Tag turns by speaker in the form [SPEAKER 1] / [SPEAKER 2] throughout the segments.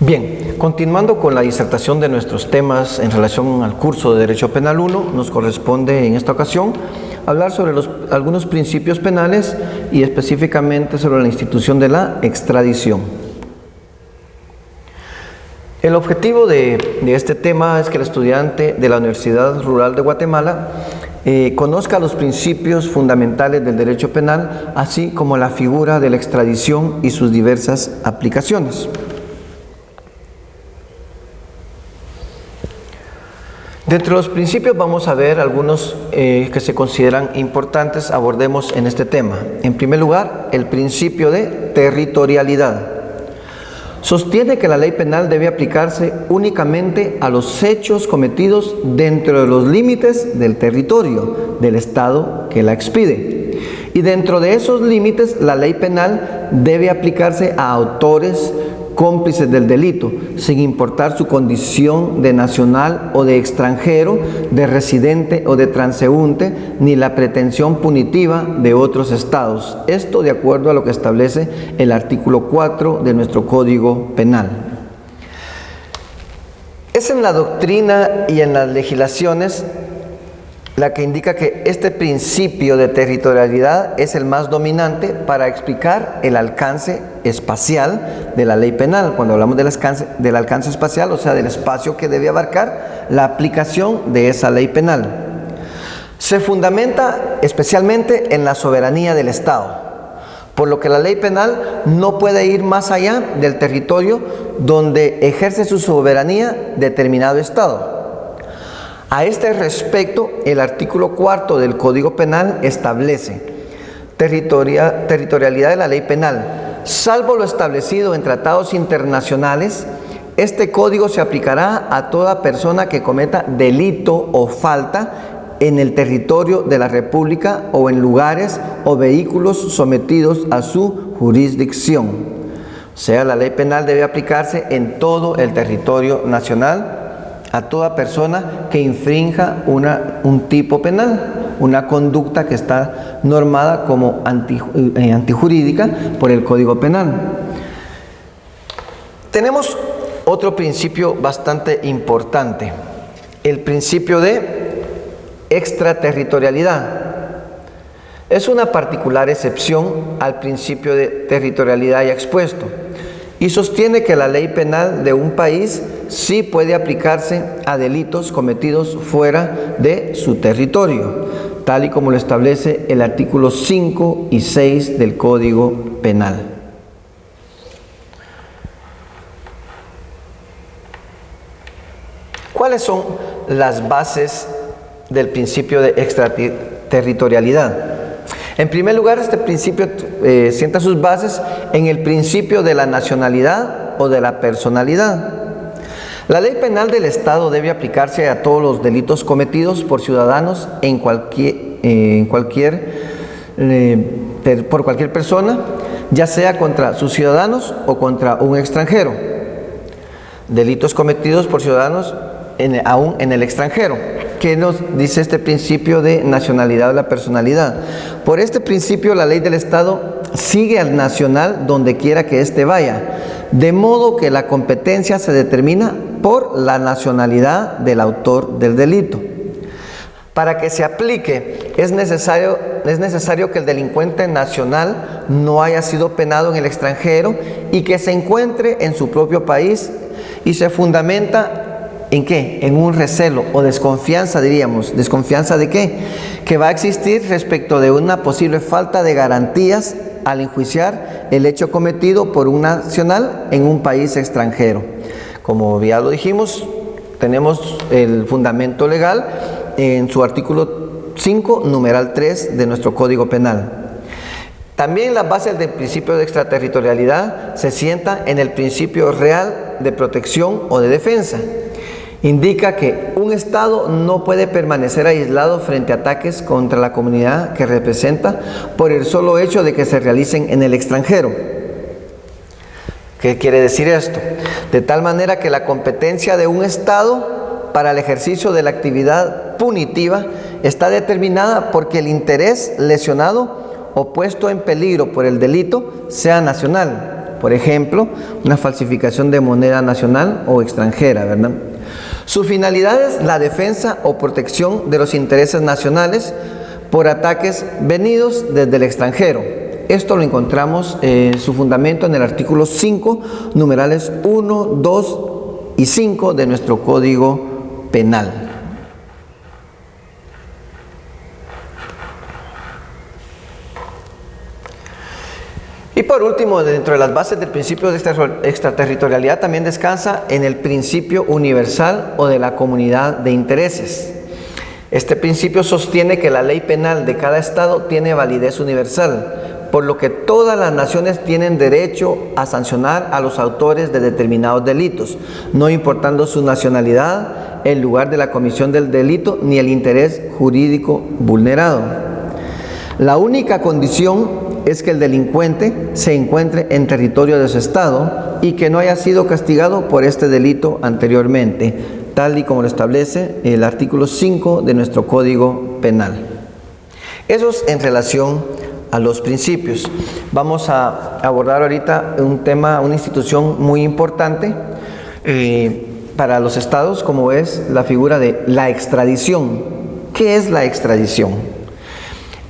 [SPEAKER 1] Bien, continuando con la disertación de nuestros temas en relación al curso de Derecho Penal 1, nos corresponde en esta ocasión hablar sobre algunos principios penales y específicamente sobre la institución de la extradición. El objetivo de este tema es que el estudiante de la Universidad Rural de Guatemala conozca los principios fundamentales del derecho penal, así como la figura de la extradición y sus diversas aplicaciones. Dentro de los principios vamos a ver algunos que se consideran importantes, abordemos en este tema. En primer lugar, el principio de territorialidad. Sostiene que la ley penal debe aplicarse únicamente a los hechos cometidos dentro de los límites del territorio del Estado que la expide. Y dentro de esos límites, la ley penal debe aplicarse a autores cómplices del delito, sin importar su condición de nacional o de extranjero, de residente o de transeúnte, ni la pretensión punitiva de otros estados. Esto de acuerdo a lo que establece el artículo 4 de nuestro Código Penal. Es en la doctrina y en las legislaciones la que indica que este principio de territorialidad es el más dominante para explicar el alcance espacial de la ley penal. Cuando hablamos del alcance espacial, o sea, del espacio que debe abarcar la aplicación de esa ley penal. Se fundamenta especialmente en la soberanía del Estado, por lo que la ley penal no puede ir más allá del territorio donde ejerce su soberanía determinado Estado. A este respecto, el artículo 4 del Código Penal establece territorialidad de la ley penal. Salvo lo establecido en tratados internacionales, este código se aplicará a toda persona que cometa delito o falta en el territorio de la República o en lugares o vehículos sometidos a su jurisdicción. O sea, la ley penal debe aplicarse en todo el territorio nacional a toda persona que infrinja un tipo penal, una conducta que está normada como antijurídica por el Código Penal. Tenemos otro principio bastante importante, el principio de extraterritorialidad. Es una particular excepción al principio de territorialidad ya expuesto y sostiene que la ley penal de un país sí puede aplicarse a delitos cometidos fuera de su territorio, tal y como lo establece el artículo 5 y 6 del Código Penal. ¿Cuáles son las bases del principio de extraterritorialidad? En primer lugar, este principio sienta sus bases en el principio de la nacionalidad o de la personalidad. La ley penal del Estado debe aplicarse a todos los delitos cometidos por ciudadanos por cualquier persona, ya sea contra sus ciudadanos o contra un extranjero. Delitos cometidos por ciudadanos aún en el extranjero. ¿Qué nos dice este principio de nacionalidad o la personalidad? Por este principio, la ley del Estado sigue al nacional donde quiera que éste vaya, de modo que la competencia se determina por la nacionalidad del autor del delito. Para que se aplique, es necesario que el delincuente nacional no haya sido penado en el extranjero y que se encuentre en su propio país, y se fundamenta ¿en qué? En un recelo o desconfianza, diríamos. ¿Desconfianza de qué? Que va a existir respecto de una posible falta de garantías al enjuiciar el hecho cometido por un nacional en un país extranjero. Como ya lo dijimos, tenemos el fundamento legal en su artículo 5, numeral 3 de nuestro Código Penal. También las bases del principio de extraterritorialidad se sientan en el principio real de protección o de defensa. Indica que un Estado no puede permanecer aislado frente a ataques contra la comunidad que representa por el solo hecho de que se realicen en el extranjero. ¿Qué quiere decir esto? De tal manera que la competencia de un Estado para el ejercicio de la actividad punitiva está determinada porque el interés lesionado o puesto en peligro por el delito sea nacional, por ejemplo, una falsificación de moneda nacional o extranjera, ¿verdad? Su finalidad es la defensa o protección de los intereses nacionales por ataques venidos desde el extranjero. Esto lo encontramos en su fundamento en el artículo 5, numerales 1, 2 y 5 de nuestro Código Penal. Y por último, dentro de las bases del principio de extraterritorialidad también descansa en el principio universal o de la comunidad de intereses. Este principio sostiene que la ley penal de cada estado tiene validez universal, por lo que todas las naciones tienen derecho a sancionar a los autores de determinados delitos, no importando su nacionalidad, el lugar de la comisión del delito ni el interés jurídico vulnerado. La única condición es que el delincuente se encuentre en territorio de su estado y que no haya sido castigado por este delito anteriormente, tal y como lo establece el artículo 5 de nuestro Código Penal. Eso es en relación a los principios. Vamos a abordar ahorita un tema, una institución muy importante para los estados, como es la figura de la extradición. ¿Qué es la extradición?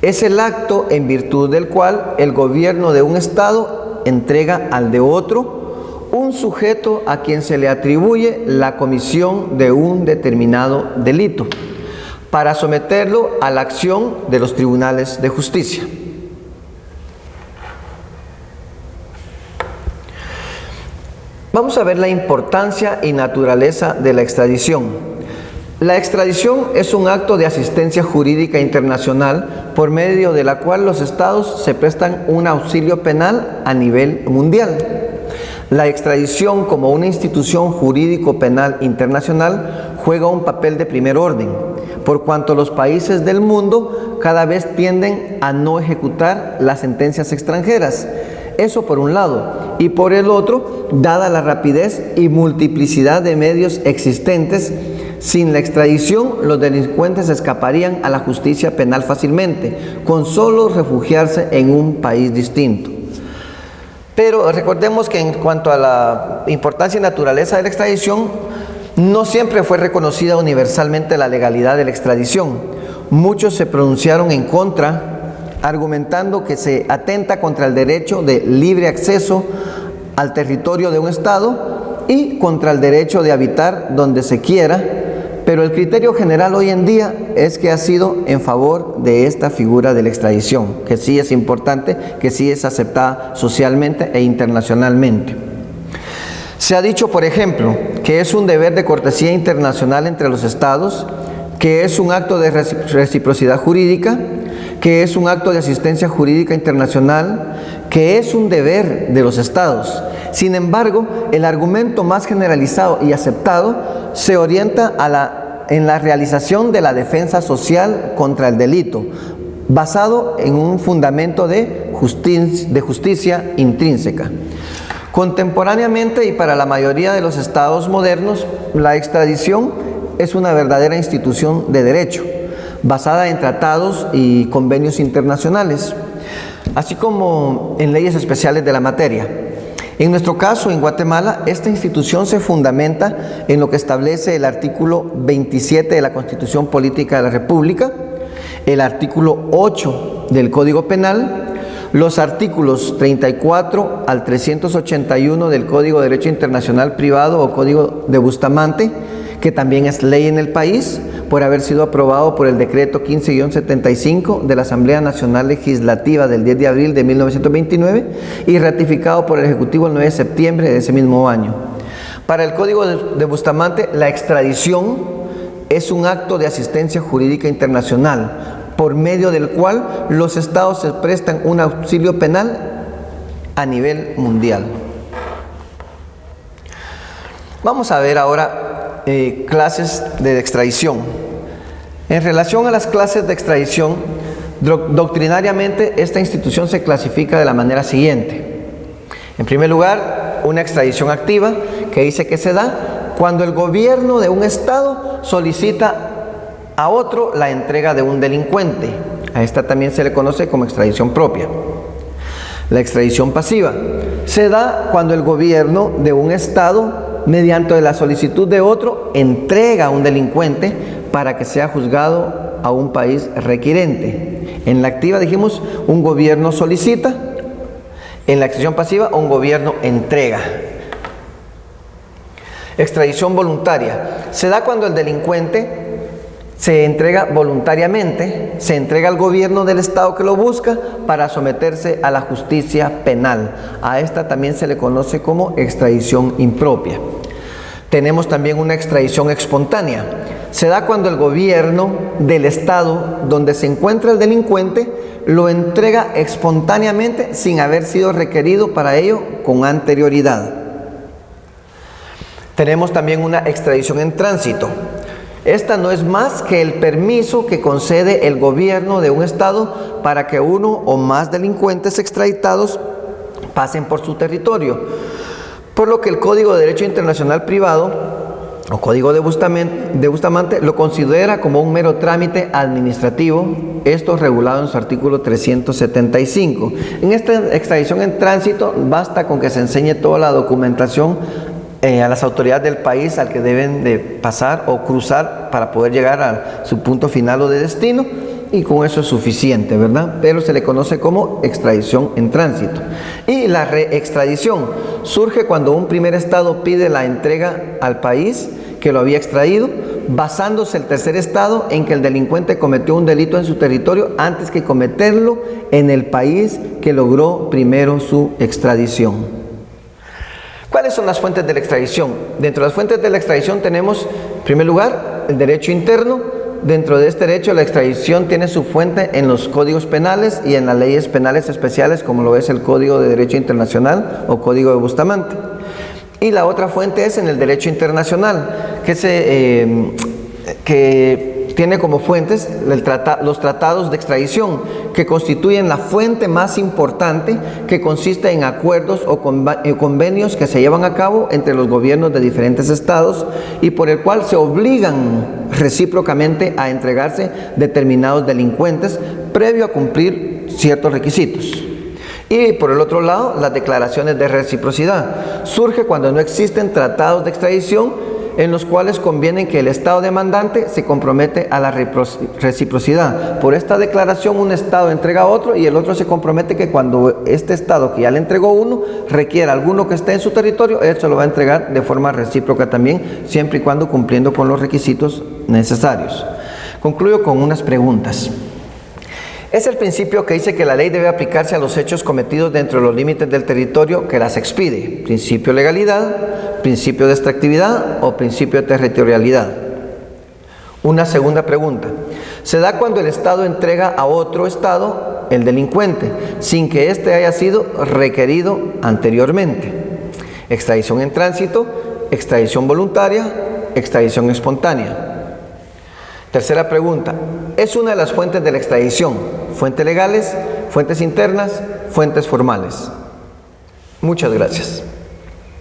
[SPEAKER 1] Es el acto en virtud del cual el gobierno de un estado entrega al de otro un sujeto a quien se le atribuye la comisión de un determinado delito para someterlo a la acción de los tribunales de justicia. Vamos a ver la importancia y naturaleza de la extradición. La extradición es un acto de asistencia jurídica internacional por medio de la cual los estados se prestan un auxilio penal a nivel mundial. La extradición como una institución jurídico-penal internacional juega un papel de primer orden, por cuanto los países del mundo cada vez tienden a no ejecutar las sentencias extranjeras. Eso por un lado, y por el otro, dada la rapidez y multiplicidad de medios existentes, sin la extradición, los delincuentes escaparían a la justicia penal fácilmente, con solo refugiarse en un país distinto. Pero recordemos que en cuanto a la importancia y naturaleza de la extradición, no siempre fue reconocida universalmente la legalidad de la extradición. Muchos se pronunciaron en contra, argumentando que se atenta contra el derecho de libre acceso al territorio de un estado y contra el derecho de habitar donde se quiera. Pero el criterio general hoy en día es que ha sido en favor de esta figura de la extradición, que sí es importante, que sí es aceptada socialmente e internacionalmente. Se ha dicho, por ejemplo, que es un deber de cortesía internacional entre los estados, que es un acto de reciprocidad jurídica, que es un acto de asistencia jurídica internacional, que es un deber de los estados. Sin embargo, el argumento más generalizado y aceptado se orienta en la realización de la defensa social contra el delito, basado en un fundamento de justicia intrínseca. Contemporáneamente y para la mayoría de los estados modernos, la extradición es una verdadera institución de derecho, basada en tratados y convenios internacionales, así como en leyes especiales de la materia. En nuestro caso, en Guatemala, esta institución se fundamenta en lo que establece el artículo 27 de la Constitución Política de la República, el artículo 8 del Código Penal, los artículos 34 al 381 del Código de Derecho Internacional Privado o Código de Bustamante, que también es ley en el país, por haber sido aprobado por el decreto 15-75 de la Asamblea Nacional Legislativa del 10 de abril de 1929 y ratificado por el Ejecutivo el 9 de septiembre de ese mismo año. Para el Código de Bustamante, la extradición es un acto de asistencia jurídica internacional, por medio del cual los estados se prestan un auxilio penal a nivel mundial. Vamos a ver ahora clases de extradición. En relación a las clases de extradición, doctrinariamente esta institución se clasifica de la manera siguiente. En primer lugar, una extradición activa, que dice que se da cuando el gobierno de un estado solicita a otro la entrega de un delincuente. A esta también se le conoce como extradición propia. La extradición pasiva Se da cuando el gobierno de un estado, mediante la solicitud de otro, entrega a un delincuente para que sea juzgado a un país requirente. En la activa dijimos, un gobierno solicita. En la extradición pasiva, un gobierno entrega. Extradición voluntaria. Se da cuando el delincuente se entrega voluntariamente, se entrega al gobierno del estado que lo busca para someterse a la justicia penal. A esta también se le conoce como extradición impropia. Tenemos también una extradición espontánea. Se da cuando el gobierno del estado donde se encuentra el delincuente lo entrega espontáneamente sin haber sido requerido para ello con anterioridad. Tenemos también una extradición en tránsito. Esta no es más que el permiso que concede el gobierno de un estado para que uno o más delincuentes extraditados pasen por su territorio. Por lo que el Código de Derecho Internacional Privado o Código de Bustamante lo considera como un mero trámite administrativo, esto regulado en su artículo 375. En esta extradición en tránsito basta con que se enseñe toda la documentación a las autoridades del país al que deben de pasar o cruzar para poder llegar a su punto final o de destino, y con eso es suficiente, ¿verdad? Pero se le conoce como extradición en tránsito. Y la reextradición surge cuando un primer estado pide la entrega al país que lo había extraído, basándose el tercer estado en que el delincuente cometió un delito en su territorio antes que cometerlo en el país que logró primero su extradición. ¿Cuáles son las fuentes de la extradición? Dentro de las fuentes de la extradición tenemos, en primer lugar, el derecho interno. Dentro de este derecho, la extradición tiene su fuente en los códigos penales y en las leyes penales especiales, como lo es el Código de Derecho Internacional o Código de Bustamante. Y la otra fuente es en el derecho internacional, que tiene como fuentes los tratados de extradición, que constituyen la fuente más importante, que consiste en acuerdos o convenios que se llevan a cabo entre los gobiernos de diferentes estados y por el cual se obligan recíprocamente a entregarse determinados delincuentes previo a cumplir ciertos requisitos. Y por el otro lado, las declaraciones de reciprocidad. Surge cuando no existen tratados de extradición en los cuales conviene que el estado demandante se compromete a la reciprocidad. Por esta declaración un estado entrega a otro y el otro se compromete que cuando este estado que ya le entregó uno requiera alguno que esté en su territorio, él se lo va a entregar de forma recíproca también, siempre y cuando cumpliendo con los requisitos necesarios. Concluyo con unas preguntas. Es el principio que dice que la ley debe aplicarse a los hechos cometidos dentro de los límites del territorio que las expide. Principio de legalidad, principio de extractividad o principio de territorialidad. Una segunda pregunta. Se da cuando el Estado entrega a otro Estado el delincuente, sin que éste haya sido requerido anteriormente. Extradición en tránsito, extradición voluntaria, extradición espontánea. Tercera pregunta. Es una de las fuentes de la extradición: fuentes legales, fuentes internas, fuentes formales. Muchas gracias.